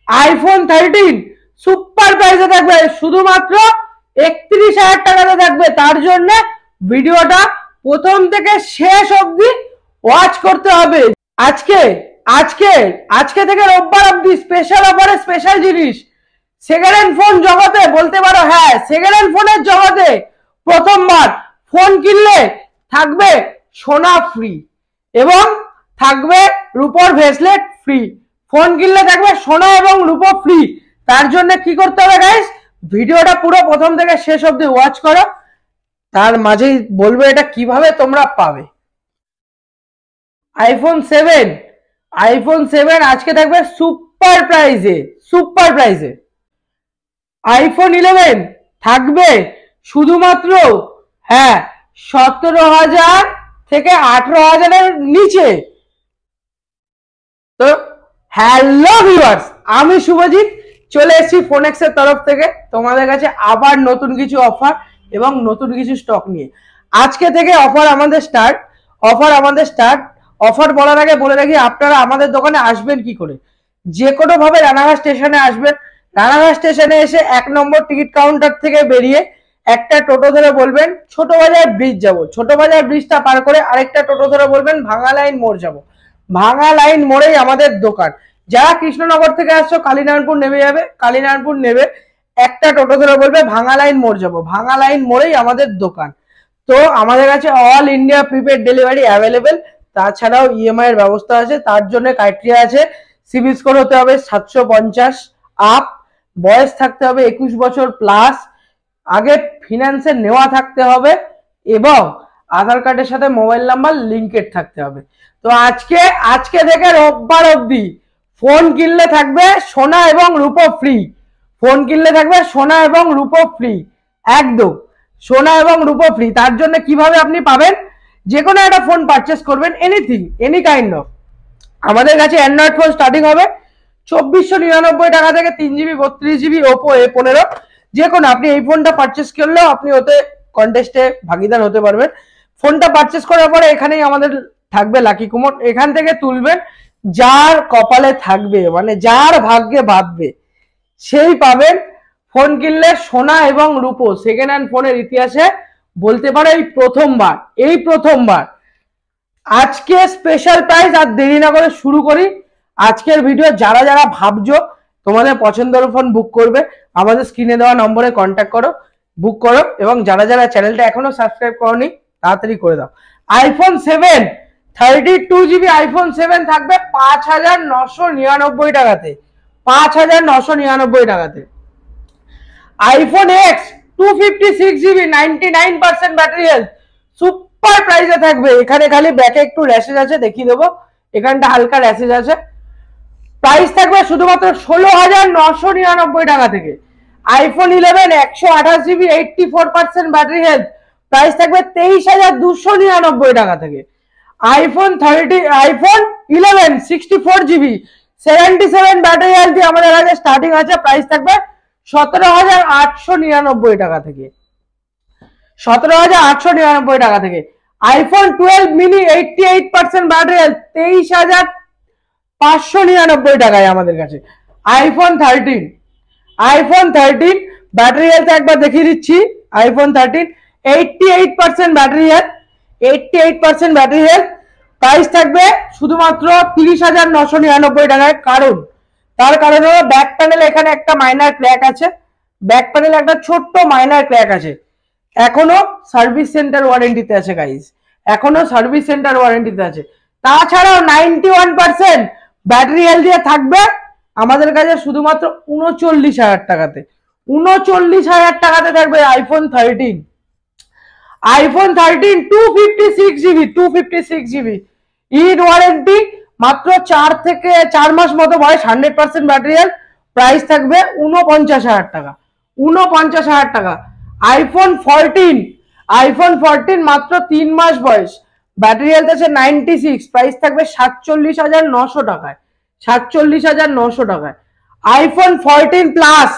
IPhone 13 super প্রাইসে থাকবে, শুধুমাত্র 31,000 টাকাতে থাকবে। তার জন্য ভিডিওটা প্রথম থেকে শেষ অবধি ওয়াচ করতে হবে। আজকে আজকে আজকে থেকে রোববার অবধি স্পেশাল অফারে স্পেশাল জিনিস। সেকেন্ড হ্যান্ড ফোন জগতে বলতে পারো, হ্যাঁ সেকেন্ড হ্যান্ড ফোনের জগতে প্রথমবার ফোন কিনলে থাকবে সোনা ফ্রি এবং থাকবে রূপোর ভেসলেট ফ্রি। ফোন কিনলে থাকবে সোনা এবং রূপো ফ্রি। তার জন্য কি করতে হবে গাইস, ভিডিওটা পুরো প্রথম থেকে শেষ অবধি ওয়াচ করো, তার মাঝেই বলবো এটা কিভাবে তোমরা পাবে। আইফোন 7 আজকে থাকবে সুপার প্রাইজে। আইফোন 11 থাকবে শুধুমাত্র 17,000 থেকে 18,000-এর নিচে। তো হ্যালো ভিউয়ার্স, আমি শুভজিৎ চলে এসেছি ফোনেক্সের তরফ থেকে তোমাদের কাছে আবার নতুন কিছু অফার এবং নতুন কিছু স্টক নিয়ে। আজকে থেকে অফার আমাদের স্টার্ট। অফার বলার আগে বলে রাখি, আপনারা আমাদের দোকানে আসবেন কি করে। যে কোনো ভাবে রানাঘাট স্টেশনে আসবেন। রানাঘাট স্টেশনে এসে 1 নম্বর টিকিট কাউন্টার থেকে বেরিয়ে একটা টোটো ধরে বলবেন ছোট বাজার ব্রিজ যাব। ছোট বাজার ব্রিজটা পার করে আরেকটা টোটো ধরে বলবেন ভাঙা লাইন মোড় যাব। ভাঙা লাইন মোড়েই আমাদের দোকান। যারা কৃষ্ণনগর থেকে আসছো কালীনারায়ণপুর নেমে যাবে, কালীনারায়ণপুর নেবে একটা টোটো ধরে বলবে ভাঙা লাইন মোড় যাব। ভাঙা লাইন মোড়েই আমাদের দোকান। তো আমাদের কাছে all India prepaid delivery available. তাছাড়াও ইএমআই এর ব্যবস্থা আছে। তার জন্য ক্রাইটেরিয়া আছে, সিবিল স্কোর হতে হবে 750 আপ, বয়স থাকতে হবে 21 বছর প্লাস, আগে ফিনান্সে নেওয়া থাকতে হবে এবং আধার কার্ডের সাথে মোবাইল নাম্বার লিঙ্কেড থাকতে হবে। তো আজকে থেকে রোববার অবধি ফোন কিনলে থাকবে সোনা এবং রূপো ফ্রি। ফোন কিনলে থাকবে সোনা এবং রূপো ফ্রি, একদম সোনা এবং রূপো ফ্রি। তার জন্য কিভাবে আপনি পাবেন, যে কোনো একটা ফোন পারচেস করবেন, এনি কাইন্ড অফ। আমাদের কাছে অ্যান্ড্রয়েড ফোন স্টার্টিং হবে 2499 টাকা থেকে, 3GB 32GB ওপো A15। যে কোনো আপনি এই ফোনটা পারচেস করলেও আপনি ওতে কন্টেস্টে ভাগিদার হতে পারবেন। ফোনটা পারচেস করার পরে এখানেই আমাদের থাকবে লাকি কুমোট, এখান থেকে তুলবেন। যার কপালে থাকবে, মানে যার ভাগ্যে বাঁধবে সেই পাবেন। ফোন কিনলে সোনা এবং রূপো সেকেন্ড হ্যান্ড ফোনের ইতিহাসে বলতে পারো এই প্রথমবার। আজকে স্পেশাল প্রাইস, আর দেরি না করে শুরু করি আজকের ভিডিও। যারা ভাবছো তোমাদের পছন্দের ফোন বুক করবে, আমাদের স্ক্রিনে দেওয়া নম্বরে কন্ট্যাক্ট করো, বুক করো। এবং যারা চ্যানেলটা এখনো সাবস্ক্রাইব করোনি তাড়াতাড়ি করে দাও। আইফোন 7 32GB আইফোন 7 থাকবে 5,999 টাকাতে। 5,999 টাকাতে। IPhone x 256GB 99% battery health super প্রাইসে থাকবে। এখানে খালি ব্যাকে একটু র্যাশেজ আছে, দেখিয়ে দেবো, এখানটা হালকা র্যাশেজ আছে। প্রাইস থাকবে শুধুমাত্র 16,999 টাকা থেকে। IPhone 11 128GB 84% battery health price থাকবে 23,299 টাকা থেকে। আইফোন 11 64GB 77 ব্যাটারি হেলথ আমাদের কাছে স্টার্টিং আছে, প্রাইস থাকবে 17,899 টাকা থেকে। 17,899 টাকা থেকে। আইফোন 12 মিনি 88% ব্যাটারি হেলথ 23,599 টাকায় আমাদের কাছে। আইফোন 13 ব্যাটারি হেলথ একবার দেখিয়ে দিচ্ছি। IPhone 13 88% battery health, 88% battery health, price থাকবে শুধুমাত্র 30,999 টাকায়। তার কারণ হলো ব্যাক প্যানেলে এখানে একটা মাইনার ক্র্যাক আছে, ব্যাক প্যানেলে একটা ছোট্ট মাইনার ক্র্যাক আছে। এখনো সার্ভিস সেন্টার ওয়ারেন্টিতে আছে গাইস, এখনো সার্ভিস সেন্টার ওয়ারেন্টিতে আছে। তাছাড়াও 91% ব্যাটারি হেলথ দিয়ে থাকবে আমাদের কাছে শুধুমাত্র 39,000 টাকাতে। 39,000 টাকাতে থাকবে iPhone 13। IPhone 13 256GB in warranty, মাত্র 4 মাস মতো বয়স, 100% ব্যাটারি হেলথ, প্রাইস থাকবে 49,000 টাকা। 49,000 টাকা। আইফোন 14 মাত্র 3 মাস বয়স, ব্যাটারি হেলথ আছে 96, প্রাইস থাকবে 47,900 টাকায়। 47,900 টাকায়। IPhone 14 plus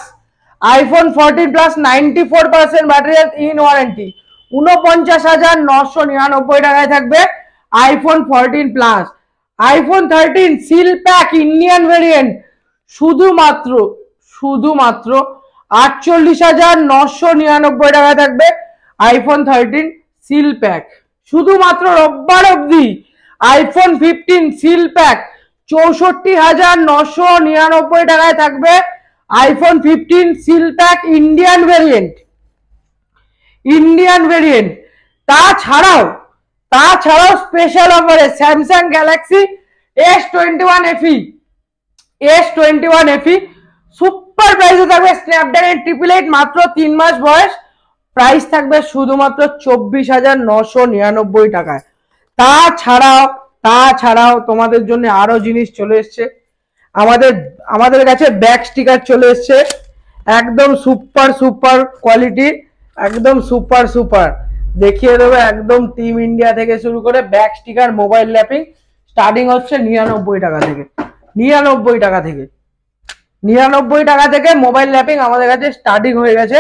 94% battery health in warranty, 49,999 টাকায় থাকবে iPhone 14 plus. IPhone 13 seal pack Indian variant শুধুমাত্র শুধুমাত্র 48,999 টাকা থাকবে আইফোন 13 সিল প্যাক। শুধুমাত্র রোববার অবধি আইফোন 15 সিল প্যাক 64,999 টাকায় থাকবে iPhone 15 seal pack Indian variant. তাছাড়াও স্পেশাল অফারে Samsung Galaxy S21 FE super প্রাইসে থাকবে স্ন্যাপড্রাগন 888 মাত্র 3 মাস বয়স, প্রাইস থাকবে শুধুমাত্র 24,999 টাকায়। তাছাড়াও তোমাদের জন্য আরো জিনিস চলে এসছে, আমাদের কাছে ব্যাক স্টিকার চলে এসছে একদম সুপার কোয়ালিটি, একদম সুপার দেখিয়ে দেবো, একদম টিম ইন্ডিয়া থেকে শুরু করে back sticker mobile lapping starting হচ্ছে 99 টাকা থেকে। 99 টাকা থেকে মোবাইল ল্যাপিং আমাদের কাছে স্টার্টিং হয়ে গেছে।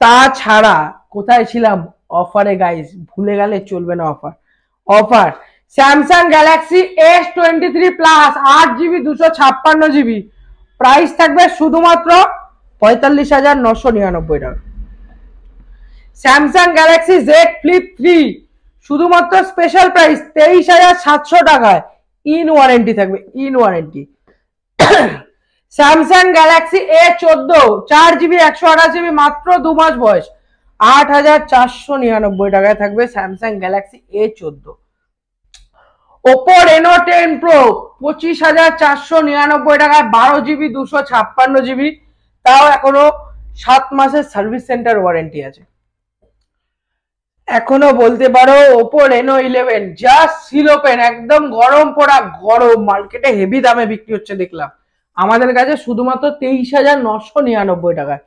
তাছাড়া কোথায় ছিলাম? অফারে গাইস, ভুলে গেলে চলবে না। Offer Samsung Galaxy S23 plus 8GB 256GB, price থাকবে শুধুমাত্র 45,999 টাকা। স্যামসাং গ্যালাক্সি Z Flip 3 শুধুমাত্র স্পেশাল প্রাইস 23,700 টাকায়, ইন ওয়ারেন্টি থাকবে, in warranty. Samsung Galaxy A14 4GB 128GB মাত্র 2 মাস বয়স, 8,499 টাকায় থাকবে Samsung Galaxy A14। Oppo Reno 10 pro 25,499 টাকায় 12GB 256GB, তাও এখনো 7 মাসের সার্ভিস সেন্টার ওয়ারেন্টি আছে। এখনো বলতে পারো Oppo Reno 11 just seal open, একদম গরম মার্কেটে হেভি দামে বিক্রি হচ্ছে দেখলাম, আমাদের কাছে শুধুমাত্র 23,999 টাকায়।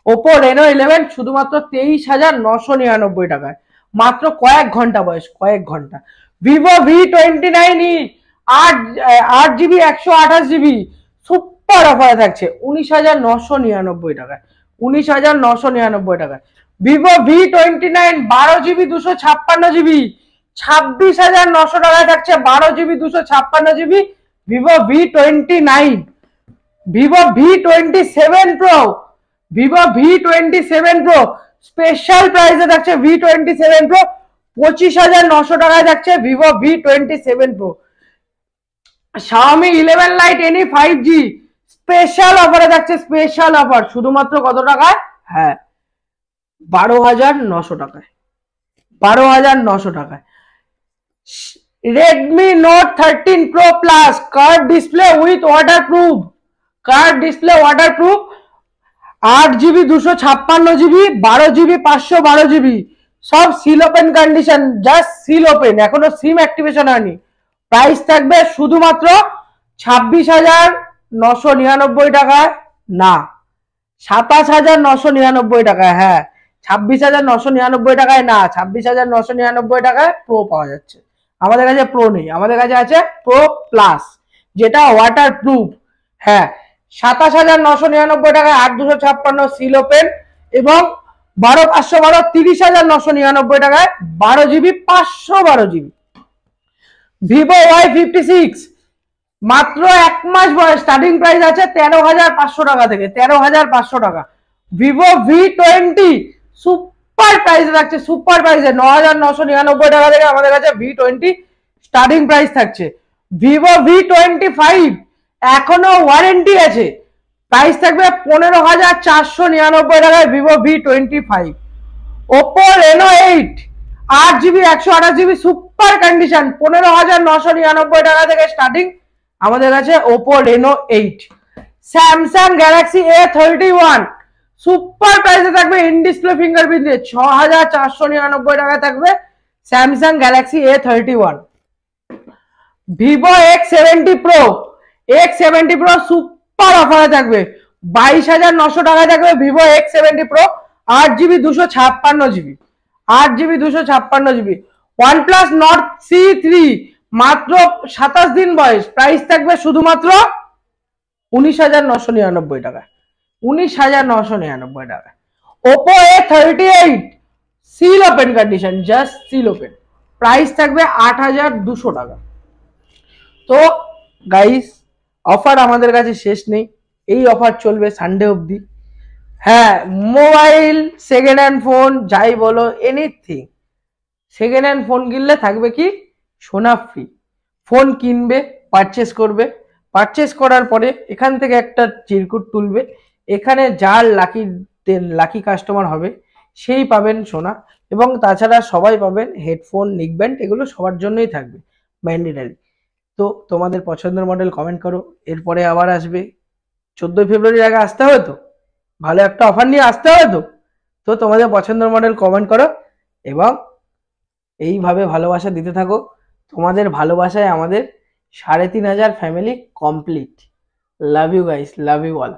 ওপো রেনো 11 শুধুমাত্র 23,999 টাকায়, মাত্র কয়েক ঘন্টা বয়স, কয়েক ঘন্টা। Vivo V29e 8GB 128GB super অফারে থাকছে 19,999 টাকায়, 19,999 টাকায়। ভিভো V29 12GB 256GB 26,900 টাকায় থাকছে, 12GB 256GB Vivo V29। Vivo V27 pro special প্রাইসে থাকছে V27 প্রো 25,900 টাকায় থাকছে Vivo V27 pro. Xiaomi 11 Lite NE 5G special অফারে থাকছে, স্পেশাল অফার শুধুমাত্র কত টাকায়? হ্যাঁ, 12,900 টাকায়, 12,900 টাকায়। Redmi Note 13 Pro Plus curve display with waterproof, 8GB 256GB 12GB 512GB সব seal open condition, just seal open, এখনো সিম অ্যাক্টিভেশন হয়নি। প্রাইস থাকবে শুধুমাত্র 26,999 টাকায়, না 27,999 টাকায়। হ্যাঁ, 26,999 টাকায় না, 26,999 টাকায় প্রো পাওয়া যাচ্ছে। আমাদের কাছে প্রো নেই, আমাদের কাছে আছে প্রো প্লাস যেটা ওয়াটারপ্রুফ। হ্যাঁ, 27,999 টাকায় 8,256 সিল ওপেন এবং 12,512 30,999 টাকায় 12GB 512GB। ভিভো Y56 মাত্র 1 মাস বয়স, স্টার্টিং প্রাইস আছে 13,500 টাকা থেকে, 13,500 টাকা। ভিভো V20 সুপার প্রাইসে থাকছে, সুপার প্রাইসে 9,999 টাকা থেকে আমাদের কাছে V20 স্টার্টিং প্রাইস থাকছে। ভিভো V25 এখনো ওয়ারেন্টি আছে, প্রাইস থাকবে 15,499 টাকায় Vivo V25। Oppo Reno 8 8GB 128GB super condition 15,999 টাকা থেকে স্টার্টিং আমাদের কাছে Oppo Reno 8। Samsung Galaxy A31 super প্রাইসে থাকবে, ইন ডিসপ্লে ফিঙ্গারপ্রিন্ট 6,499 টাকা থাকবে Samsung Galaxy A31। Vivo X70 Pro super অফারে থাকবে 22,900 টাকায় থাকবে Vivo X70 Pro 8GB 256GB, 8GB 256GB। OnePlus Nord C3 মাত্র 27 দিন বয়স, প্রাইস থাকবে শুধুমাত্র 19,999 টাকায়, 19,999 টাকায়। Oppo A38 seal open condition, just seal open, price থাকবে 8,200 টাকা। তো গাইস, অফার আমাদের কাছে শেষ নেই, এই অফার চলবে সানডে অবধি। হ্যাঁ, মোবাইল, সেকেন্ড হ্যান্ড ফোন, যাই বলো, এনিথিং। সেকেন্ড হ্যান্ড ফোন কিনলে থাকবে কি সোনা ফ্রি। ফোন কিনবে, পারচেস করবে, পারচেস করার পরে এখান থেকে একটা চিরকুট তুলবে, এখানে যার লাকি কাস্টমার হবে সেই পাবেন সোনা। এবং তাছাড়া সবাই পাবেন হেডফোন, নেকব্যান্ড, এগুলো সবার জন্যই থাকবে ম্যান্ডেটারি। তো তোমাদের পছন্দের মডেল কমেন্ট করো। এরপরে আবার আসবে 14 ফেব্রুয়ারির আগে আসতে হবে তো, ভালো একটা অফার নিয়ে আসতে হবে তো। তো তোমাদের পছন্দের মডেল কমেন্ট করো এবং এইভাবে ভালোবাসা দিতে থাকো। তোমাদের ভালোবাসায় আমাদের 3,500 family complete. Love you guys, love you all.